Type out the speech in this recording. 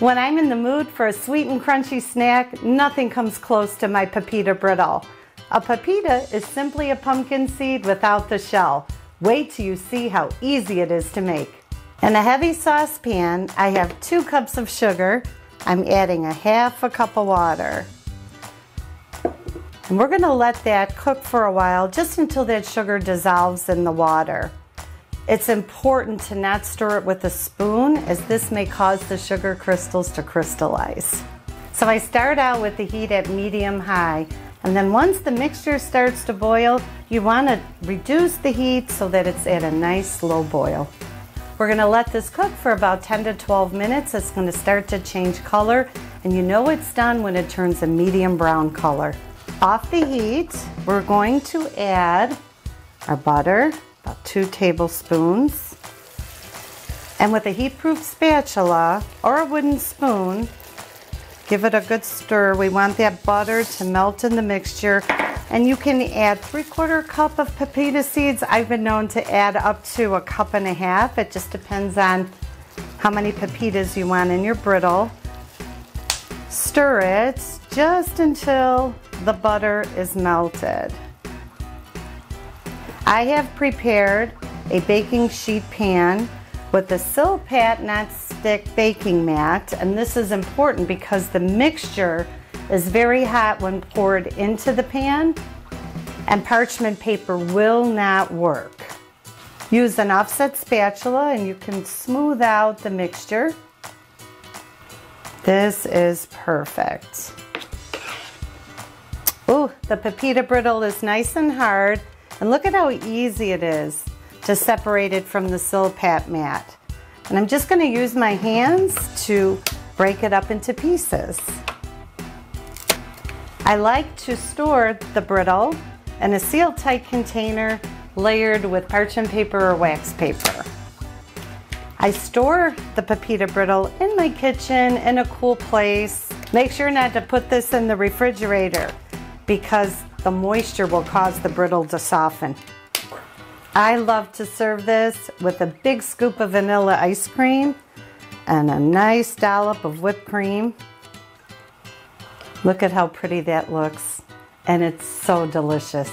When I'm in the mood for a sweet and crunchy snack, nothing comes close to my Pepita Brittle. A pepita is simply a pumpkin seed without the shell. Wait till you see how easy it is to make. In a heavy saucepan, I have 2 cups of sugar. I'm adding a half a cup of water. And we're going to let that cook for a while, just until that sugar dissolves in the water. It's important to not stir it with a spoon, as this may cause the sugar crystals to crystallize. So I start out with the heat at medium-high, and then once the mixture starts to boil, you want to reduce the heat so that it's at a nice slow boil. We're going to let this cook for about 10 to 12 minutes. It's going to start to change color, and you know it's done when it turns a medium brown color. Off the heat, we're going to add our butter, about 2 tablespoons. And with a heat-proof spatula or a wooden spoon, give it a good stir. We want that butter to melt in the mixture. And you can add 3/4 cup of pepita seeds. I've been known to add up to 1.5 cups. It just depends on how many pepitas you want in your brittle. Stir it just until the butter is melted. I have prepared a baking sheet pan with a Silpat non-stick baking mat, and this is important because the mixture is very hot when poured into the pan, and parchment paper will not work. Use an offset spatula and you can smooth out the mixture. This is perfect. Ooh, the Pepita Brittle is nice and hard. And look at how easy it is to separate it from the Silpat mat. And I'm just going to use my hands to break it up into pieces. I like to store the brittle in a seal-tight container layered with parchment paper or wax paper. I store the Pepita Brittle in my kitchen in a cool place. Make sure not to put this in the refrigerator because the moisture will cause the brittle to soften. I love to serve this with a big scoop of vanilla ice cream and a nice dollop of whipped cream. Look at how pretty that looks, and it's so delicious.